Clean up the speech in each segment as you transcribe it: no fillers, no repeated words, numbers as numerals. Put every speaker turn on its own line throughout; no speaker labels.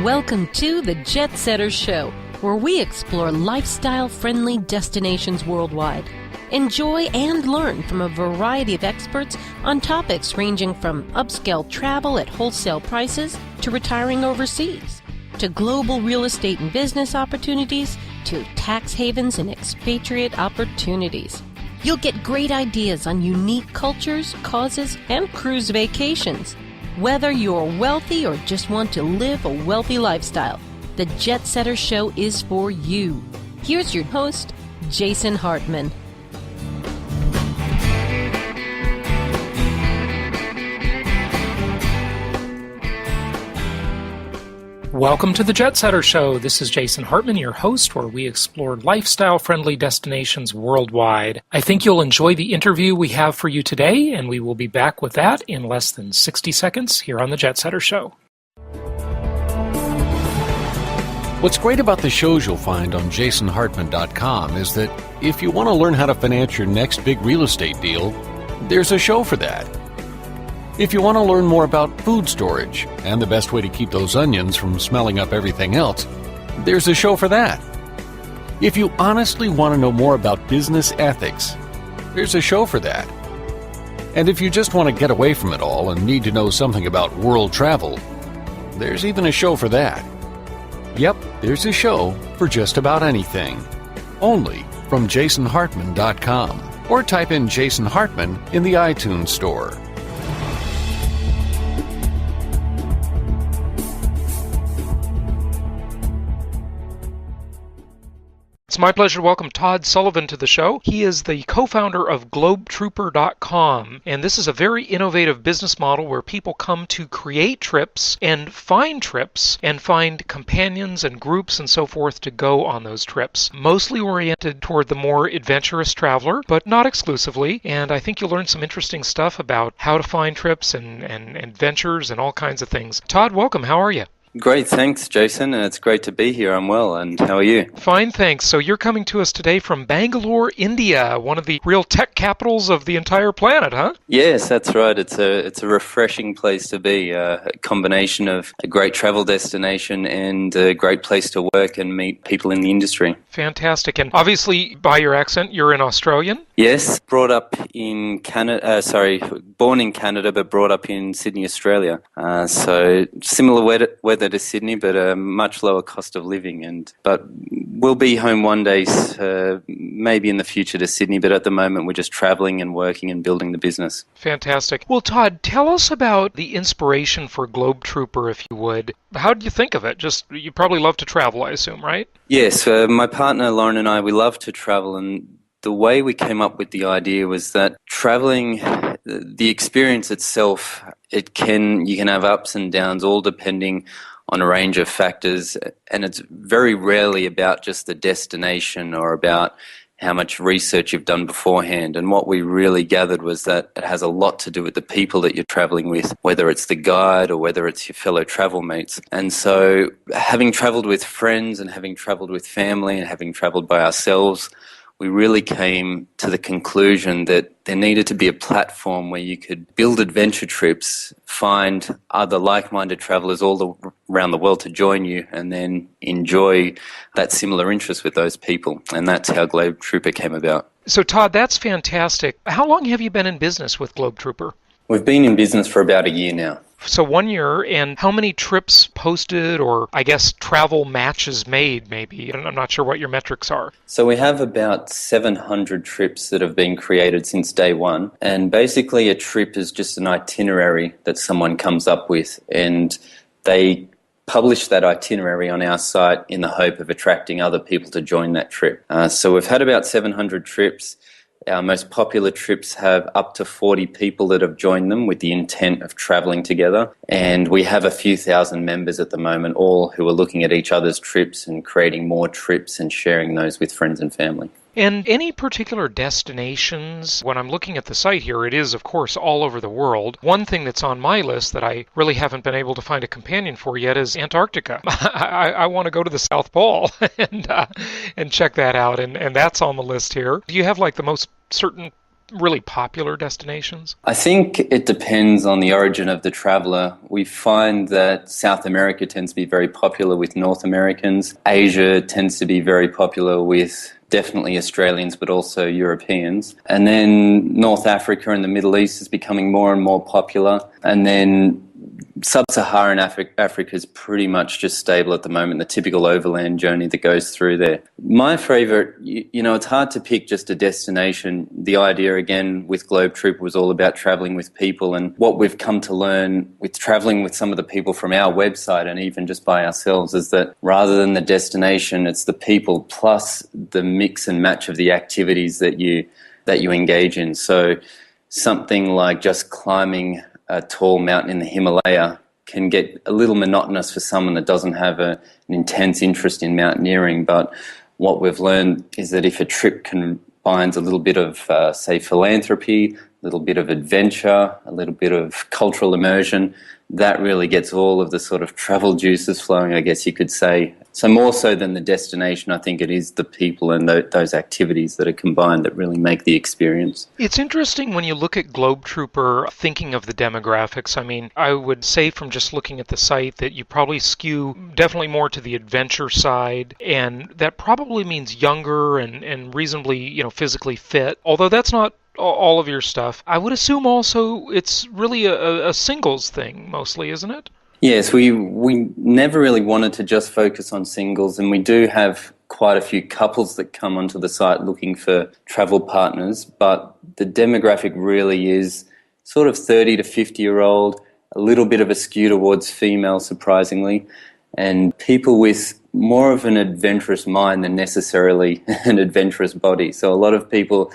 Welcome to the JetSetter Show, where we explore lifestyle-friendly destinations worldwide. Enjoy and learn from a variety of experts on topics ranging from upscale travel at wholesale prices to retiring overseas, to global real estate and business opportunities, to tax havens and expatriate opportunities. You'll get great ideas on unique cultures, causes, and cruise vacations. Whether you're wealthy or just want to live a wealthy lifestyle, the JetSetter Show is for you. Here's your host, Jason Hartman.
Welcome to the JetSetter Show. This is Jason Hartman, your host, where we explore lifestyle-friendly destinations worldwide. I think you'll enjoy the interview we have for you today, and we will be back with that in less than 60 seconds here on the JetSetter Show.
What's great about the shows you'll find on jasonhartman.com is that if you want to learn how to finance your next big real estate deal, there's a show for that. If you want to learn more about food storage and the best way to keep those onions from smelling up everything else, there's a show for that. If you honestly want to know more about business ethics, there's a show for that. And if you just want to get away from it all and need to know something about world travel, there's even a show for that. Yep, there's a show for just about anything. Only from jasonhartman.com, or type in Jason Hartman in the iTunes store.
It's my pleasure to welcome Todd Sullivan to the show. He is the co-founder of globetrooper.com, and this is a very innovative business model where people come to create trips and find companions and groups and so forth to go on those trips. Mostly oriented toward the more adventurous traveler, but not exclusively, and I think you'll learn some interesting stuff about how to find trips and adventures and all kinds of things. Todd, welcome. How are you?
Great, thanks, Jason. It's great to be here. I'm well, and how are you?
Fine, thanks. So you're coming to us today from Bangalore, India, one of the real tech capitals of the entire planet, huh?
Yes, that's right. It's a refreshing place to be. A combination of a great travel destination and a great place to work and meet people in the industry.
Fantastic. And obviously, by your accent, you're an Australian?
Yes, born in Canada, but brought up in Sydney, Australia. So similar weather to Sydney, but a much lower cost of living. But we'll be home one day, maybe in the future to Sydney. But at the moment, we're just traveling and working and building the business.
Fantastic. Well, Todd, tell us about the inspiration for Globetrooper, if you would. How did you think of it? You probably love to travel, I assume, right?
Yes, my partner Lauren and I, we love to travel, and the way we came up with the idea was that traveling, the experience itself, you can have ups and downs, all depending on a range of factors, and it's very rarely about just the destination or about how much research you've done beforehand. And what we really gathered was that it has a lot to do with the people that you're traveling with, whether it's the guide or whether it's your fellow travel mates. And so having traveled with friends and having traveled with family and having traveled by ourselves, we really came to the conclusion that there needed to be a platform where you could build adventure trips, find other like-minded travelers all around the world to join you, and then enjoy that similar interest with those people. And that's how Globetrooper came about.
So, Todd, that's fantastic. How long have you been in business with Globetrooper?
We've been in business for about a year now.
So 1 year, and how many trips posted, or I guess travel matches made, maybe? I'm not sure what your metrics are.
So we have about 700 trips that have been created since day one. And basically a trip is just an itinerary that someone comes up with, and they publish that itinerary on our site in the hope of attracting other people to join that trip. So we've had about 700 trips. Our most popular trips have up to 40 people that have joined them with the intent of travelling together. And we have a few thousand members at the moment, all who are looking at each other's trips and creating more trips and sharing those with friends and family.
And any particular destinations? When I'm looking at the site here, it is, of course, all over the world. One thing that's on my list that I really haven't been able to find a companion for yet is Antarctica. I want to go to the South Pole and check that out, and that's on the list here. Do you have like the most certain really popular destinations?
I think it depends on the origin of the traveller. We find that South America tends to be very popular with North Americans. Asia tends to be very popular with definitely Australians, but also Europeans. And then North Africa and the Middle East is becoming more and more popular. And then Sub-Saharan Africa is pretty much just stable at the moment, the typical overland journey that goes through there. My favourite, it's hard to pick just a destination. The idea, again, with Globe Trooper was all about travelling with people, and what we've come to learn with travelling with some of the people from our website and even just by ourselves is that rather than the destination, it's the people plus the mix and match of the activities that you engage in. So something like just climbing a tall mountain in the Himalaya can get a little monotonous for someone that doesn't have an intense interest in mountaineering. But what we've learned is that if a trip combines a little bit of, say, philanthropy, a little bit of adventure, a little bit of cultural immersion, that really gets all of the sort of travel juices flowing, I guess you could say. So more so than the destination, I think it is the people and those activities that are combined that really make the experience.
It's interesting when you look at Globe Trooper, thinking of the demographics. I mean, I would say from just looking at the site that you probably skew definitely more to the adventure side, and that probably means younger and reasonably, physically fit, although that's not all of your stuff. I would assume also it's really a singles thing mostly, isn't it?
Yes, we never really wanted to just focus on singles, and we do have quite a few couples that come onto the site looking for travel partners, but the demographic really is sort of 30 to 50-year-old, a little bit of a skew towards female, surprisingly, and people with more of an adventurous mind than necessarily an adventurous body. So a lot of people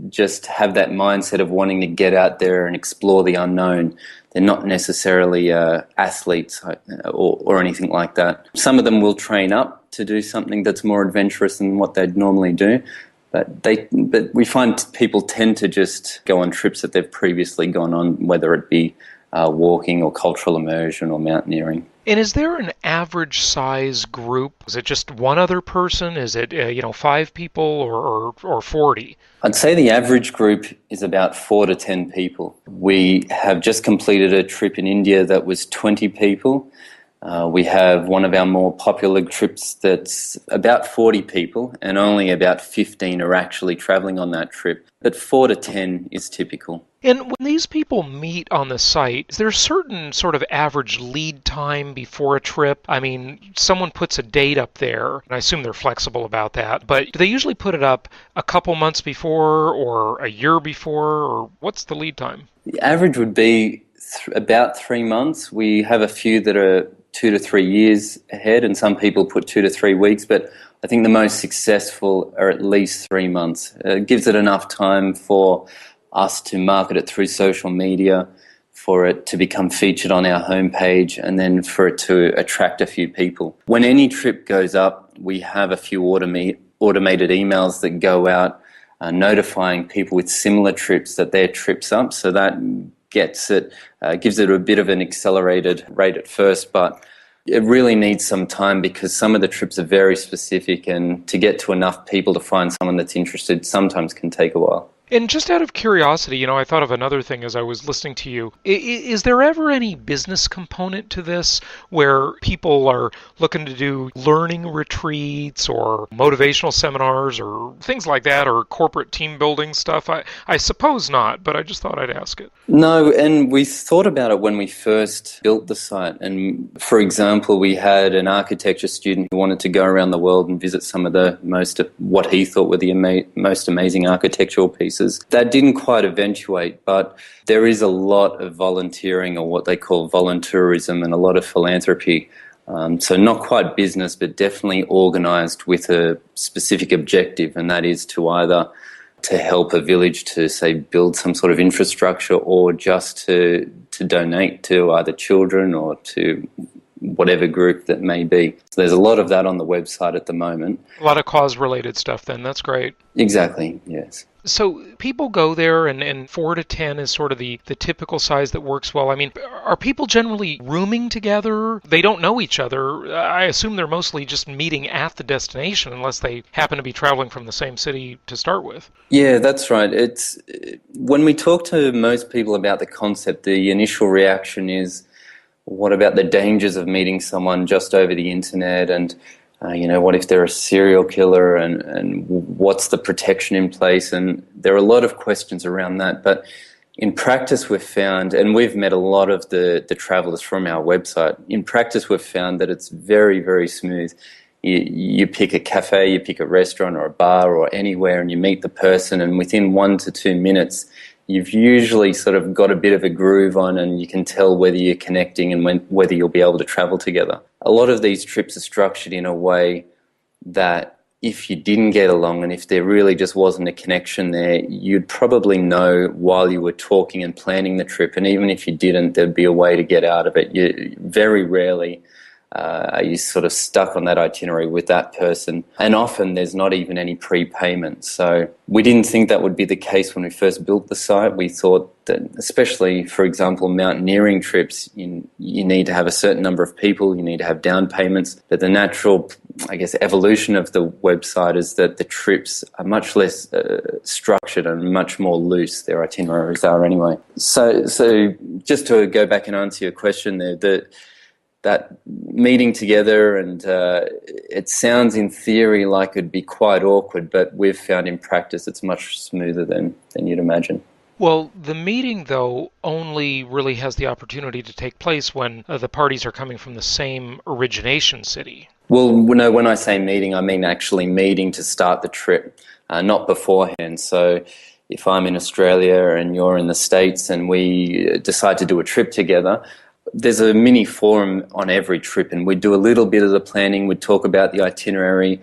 just have that mindset of wanting to get out there and explore the unknown. They're not necessarily athletes or anything like that. Some of them will train up to do something that's more adventurous than what they'd normally do, but we find people tend to just go on trips that they've previously gone on, whether it be walking or cultural immersion or mountaineering.
And is there an average size group? Is it just one other person? Is it 5 people or 40?
I'd say the average group is about 4 to 10 people. We have just completed a trip in India that was 20 people. We have one of our more popular trips that's about 40 people, and only about 15 are actually travelling on that trip. But 4 to 10 is typical.
And when these people meet on the site, is there a certain sort of average lead time before a trip? I mean, someone puts a date up there, and I assume they're flexible about that, but do they usually put it up a couple months before or a year before, or what's the lead time?
The average would be about 3 months. We have a few that are 2 to 3 years ahead, and some people put 2 to 3 weeks, but I think the most successful are at least 3 months. It gives it enough time for us to market it through social media, for it to become featured on our homepage, and then for it to attract a few people. When any trip goes up, we have a few automated emails that go out notifying people with similar trips that their trip's up, so that gives it a bit of an accelerated rate at first, but it really needs some time because some of the trips are very specific, and to get to enough people to find someone that's interested sometimes can take a while.
And just out of curiosity, I thought of another thing as I was listening to you. Is there ever any business component to this where people are looking to do learning retreats or motivational seminars or things like that, or corporate team building stuff? I suppose not, but I just thought I'd ask it.
No, and we thought about it when we first built the site. And for example, we had an architecture student who wanted to go around the world and visit some of the what he thought were the most amazing architectural pieces. That didn't quite eventuate, but there is a lot of volunteering, or what they call voluntourism, and a lot of philanthropy. So not quite business, but definitely organised with a specific objective, and that is to either to help a village to, say, build some sort of infrastructure, or just to donate to either children or to whatever group that may be. So there's a lot of that on the website at the moment.
A lot of cause-related stuff then. That's great.
Exactly, yes.
So people go there, and 4 to 10 is sort of the typical size that works well. I mean, are people generally rooming together? They don't know each other. I assume they're mostly just meeting at the destination unless they happen to be traveling from the same city to start with.
Yeah, that's right. It's when we talk to most people about the concept, the initial reaction is, what about the dangers of meeting someone just over the internet? And what if they're a serial killer, and what's the protection in place? And there are a lot of questions around that. But in practice, we've found, and we've met a lot of the travelers from our website, in practice, we've found that it's very, very smooth. You pick a cafe, you pick a restaurant or a bar or anywhere, and you meet the person, and within 1 to 2 minutes, you've usually sort of got a bit of a groove on, and you can tell whether you're connecting and whether you'll be able to travel together. A lot of these trips are structured in a way that if you didn't get along and if there really just wasn't a connection there, you'd probably know while you were talking and planning the trip. And even if you didn't, there'd be a way to get out of it. Very rarely are you sort of stuck on that itinerary with that person. And often there's not even any prepayment. So we didn't think that would be the case when we first built the site. We thought that, especially, for example, mountaineering trips, you need to have a certain number of people, you need to have down payments. But the natural, evolution of the website is that the trips are much less structured and much more loose. Their itineraries are anyway. So just to go back and answer your question there, that meeting together, and it sounds in theory like it'd be quite awkward, but we've found in practice it's much smoother than you'd imagine.
Well, the meeting, though, only really has the opportunity to take place when the parties are coming from the same origination city.
Well, no, when I say meeting, I mean actually meeting to start the trip, not beforehand. So if I'm in Australia and you're in the States and we decide to do a trip together, there's a mini forum on every trip, and we do a little bit of the planning. We talk about the itinerary.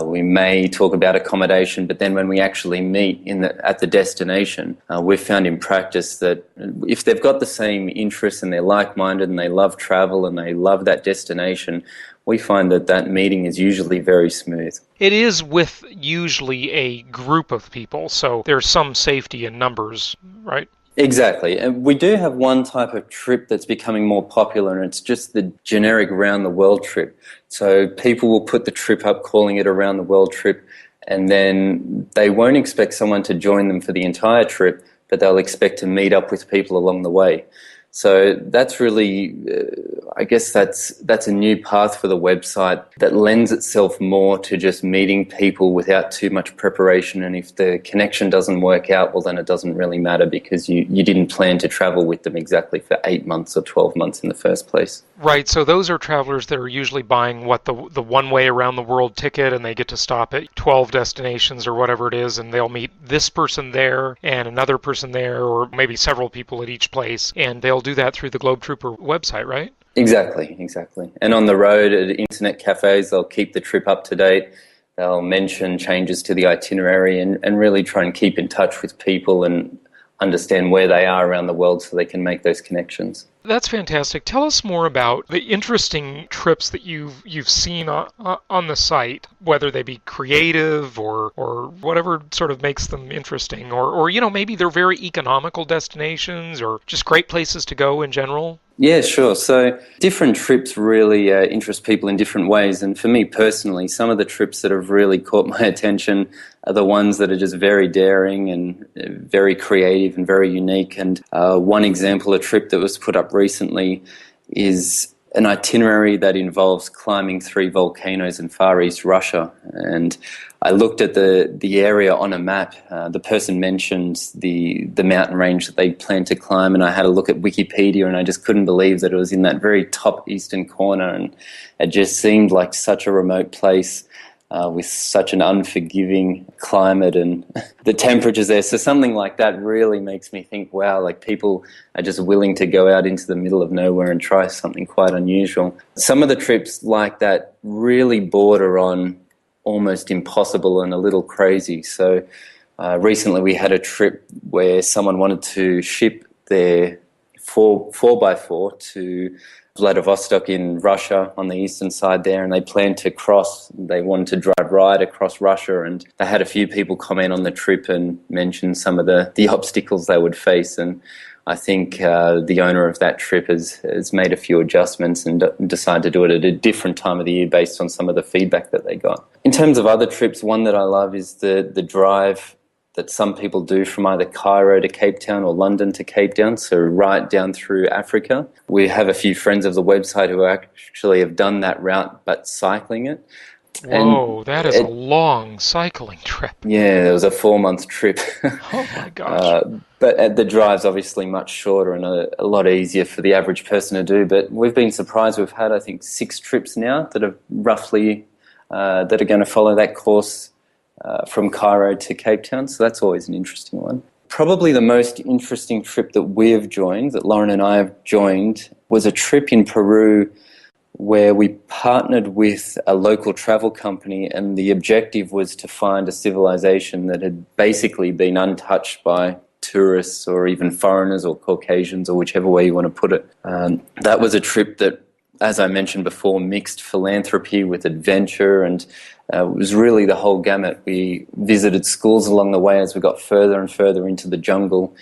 We may talk about accommodation, but then when we actually meet at the destination, we've found in practice that if they've got the same interests and they're like-minded and they love travel and they love that destination, we find that meeting is usually very smooth.
It is with usually a group of people, so there's some safety in numbers, right?
Exactly. And we do have one type of trip that's becoming more popular, and it's just the generic round-the-world trip. So people will put the trip up calling it a round-the-world trip, and then they won't expect someone to join them for the entire trip, but they'll expect to meet up with people along the way. So that's really, that's a new path for the website that lends itself more to just meeting people without too much preparation. And if the connection doesn't work out, well, then it doesn't really matter because you didn't plan to travel with them exactly for 8 months or 12 months in the first place.
Right, so those are travelers that are usually buying the one-way around the world ticket, and they get to stop at 12 destinations or whatever it is, and they'll meet this person there and another person there, or maybe several people at each place, and they'll do that through the Globe Trooper website, right?
Exactly. And on the road at internet cafes, they'll keep the trip up to date. They'll mention changes to the itinerary and really try and keep in touch with people and understand where they are around the world so they can make those connections.
That's fantastic. Tell us more about the interesting trips that you've seen on the site, whether they be creative or whatever sort of makes them interesting, or maybe they're very economical destinations or just great places to go in general.
Yeah, sure. So different trips really interest people in different ways. And for me personally, some of the trips that have really caught my attention are the ones that are just very daring and very creative and very unique. And one example, a trip that was put up recently, is an itinerary that involves climbing 3 volcanoes in Far East Russia. And I looked at the area on a map. The person mentioned the mountain range that they planned to climb, and I had a look at Wikipedia, and I just couldn't believe that it was in that very top eastern corner, and it just seemed like such a remote place with such an unforgiving climate and the temperatures there. So something like that really makes me think, wow, like people are just willing to go out into the middle of nowhere and try something quite unusual. Some of the trips like that really border on almost impossible and a little crazy. So recently we had a trip where someone wanted to ship their 4x4 to Vladivostok in Russia on the eastern side there, and they planned to cross. They wanted to drive right across Russia, and they had a few people comment on the trip and mention some of the obstacles they would face. And I think the owner of that trip has made a few adjustments and decided to do it at a different time of the year based on some of the feedback that they got. In terms of other trips, one that I love is the drive that some people do from either Cairo to Cape Town or London to Cape Town, so right down through Africa. We have a few friends of the website who actually have done that route but cycling it.
Whoa, that is a long cycling trip.
Yeah, it was a 4-month trip.
Oh my gosh.
But the drive's obviously much shorter and a lot easier for the average person to do. But we've been surprised. We've had, I think, 6 trips now that are roughly that are going to follow that course from Cairo to Cape Town. So that's always an interesting one. Probably the most interesting trip that we've joined, that Lauren and I have joined, was a trip in Peru where we partnered with a local travel company, and the objective was to find a civilization that had basically been untouched by tourists or even foreigners or Caucasians or whichever way you want to put it. That was a trip that, as I mentioned before, mixed philanthropy with adventure, and it was really the whole gamut. We visited schools along the way as we got further and further into the jungle,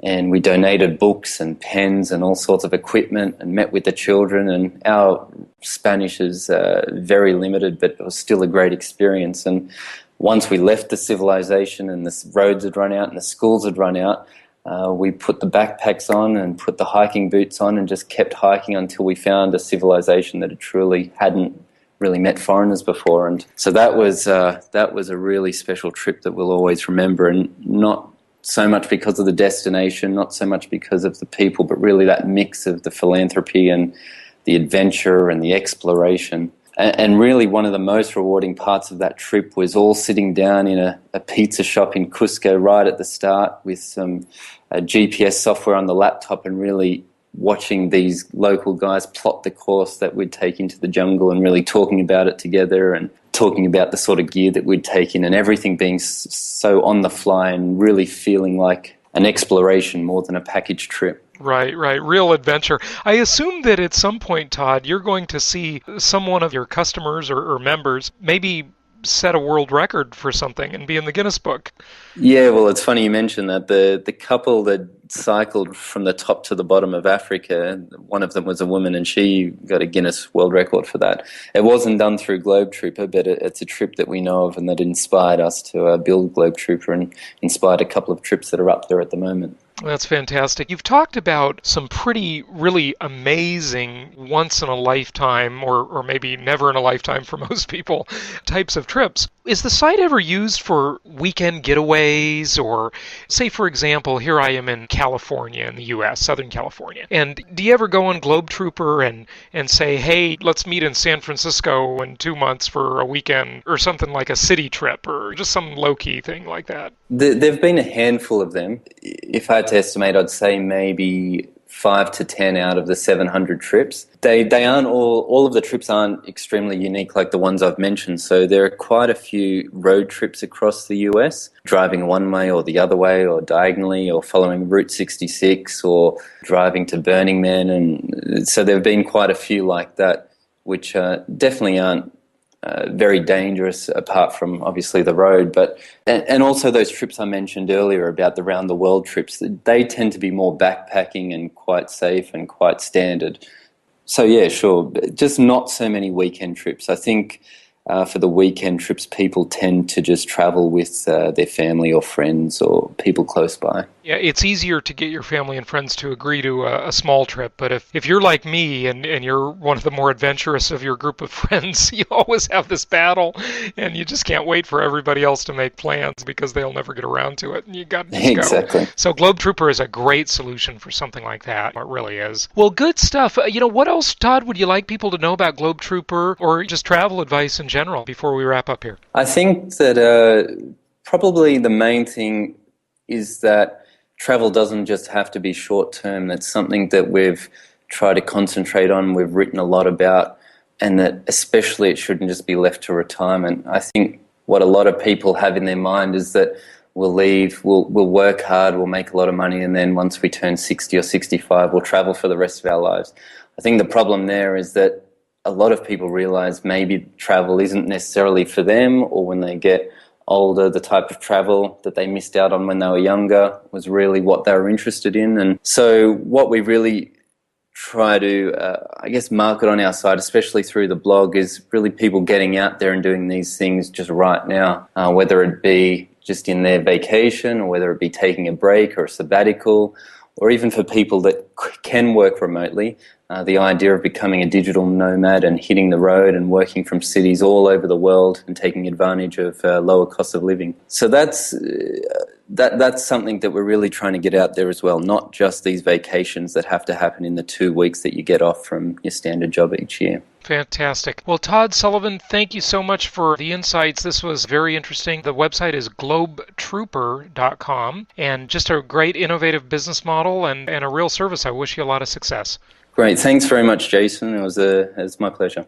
and we donated books and pens and all sorts of equipment and met with the children. And our Spanish is very limited, but it was still a great experience. And once we left the civilization and the roads had run out and the schools had run out, we put the backpacks on and put the hiking boots on and just kept hiking until we found a civilization that hadn't really met foreigners before. And so that was a really special trip that we'll always remember, and not so much because of the destination, not so much because of the people, but really that mix of the philanthropy and the adventure and the exploration. And really one of the most rewarding parts of that trip was all sitting down in a pizza shop in Cusco right at the start with some GPS software on the laptop and really watching these local guys plot the course that we'd take into the jungle and really talking about it together and talking about the sort of gear that we'd take in, and everything being so on the fly and really feeling like an exploration more than a package trip.
Right. Real adventure. I assume that at some point, Todd, you're going to see one of your customers or members maybe set a world record for something and be in the Guinness book.
Yeah, well, it's funny you mentioned that. The couple that cycled from the top to the bottom of Africa, one of them was a woman, and she got a Guinness World Record for that. It wasn't done through Globe Trooper, but it's a trip that we know of and that inspired us to build Globe Trooper and inspired a couple of trips that are up there at the moment.
That's fantastic. You've talked about some really amazing once-in-a-lifetime, or maybe never-in-a-lifetime for most people, types of trips. Is the site ever used for weekend getaways? Or, say, for example, here I am in California, in the U.S., Southern California. And do you ever go on Globe Trooper and say, hey, let's meet in San Francisco in 2 months for a weekend, or something like a city trip, or just some low-key thing like that?
There've been a handful of them. If I had to estimate, I'd say maybe 5 to 10 out of the 700 trips. They aren't all of the trips aren't extremely unique like the ones I've mentioned. So there are quite a few road trips across the US, driving one way or the other way or diagonally or following Route 66 or driving to Burning Man. And so there have been quite a few like that, which definitely aren't very dangerous apart from obviously the road, but and also those trips I mentioned earlier about the round the world trips, they tend to be more backpacking and quite safe and quite standard. So yeah, sure, just not so many weekend trips. I think for the weekend trips, people tend to just travel with their family or friends or people close by.
Yeah, it's easier to get your family and friends to agree to a small trip, but if you're like me and you're one of the more adventurous of your group of friends, you always have this battle, and you just can't wait for everybody else to make plans because they'll never get around to it, and you got to
Exactly.
go. So Globe Trooper is a great solution for something like that. It really is. Well, good stuff. What else, Todd, would you like people to know about Globe Trooper or just travel advice in general before we wrap up here?
I think that probably the main thing is that travel doesn't just have to be short-term. That's something that we've tried to concentrate on, we've written a lot about, and that especially it shouldn't just be left to retirement. I think what a lot of people have in their mind is that we'll leave, we'll work hard, we'll make a lot of money, and then once we turn 60 or 65, we'll travel for the rest of our lives. I think the problem there is that a lot of people realize maybe travel isn't necessarily for them, or when they get older, the type of travel that they missed out on when they were younger was really what they were interested in. And so what we really try to, market on our side, especially through the blog, is really people getting out there and doing these things just right now, whether it be just in their vacation, or whether it be taking a break or a sabbatical, or even for people that can work remotely, the idea of becoming a digital nomad and hitting the road and working from cities all over the world and taking advantage of lower cost of living. So that's something that we're really trying to get out there as well, not just these vacations that have to happen in the 2 weeks that you get off from your standard job each year.
Fantastic. Well, Todd Sullivan, thank you so much for the insights. This was very interesting. The website is globetrooper.com, and just a great innovative business model and a real service. I wish you a lot of success.
Great. Thanks very much, Jason. It was my pleasure.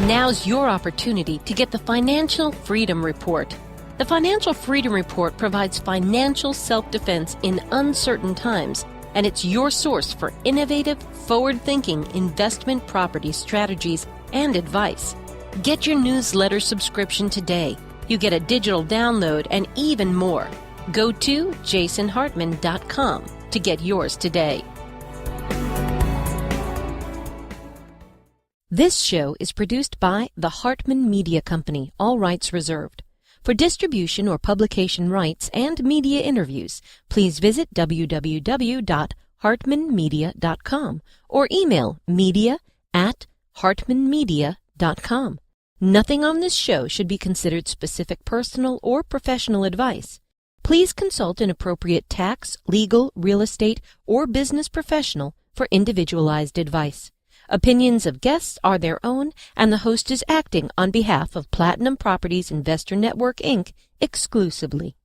Now's your opportunity to get the Financial Freedom Report. The Financial Freedom Report provides financial self-defense in uncertain times, and it's your source for innovative, forward-thinking investment property strategies and advice. Get your newsletter subscription today. You get a digital download and even more. Go to jasonhartman.com to get yours today. This show is produced by the Hartman Media Company, all rights reserved. For distribution or publication rights and media interviews, please visit www.hartmanmedia.com or email media@hartmanmedia.com. Nothing on this show should be considered specific personal or professional advice. Please consult an appropriate tax, legal, real estate, or business professional for individualized advice. Opinions of guests are their own, and the host is acting on behalf of Platinum Properties Investor Network, Inc. exclusively.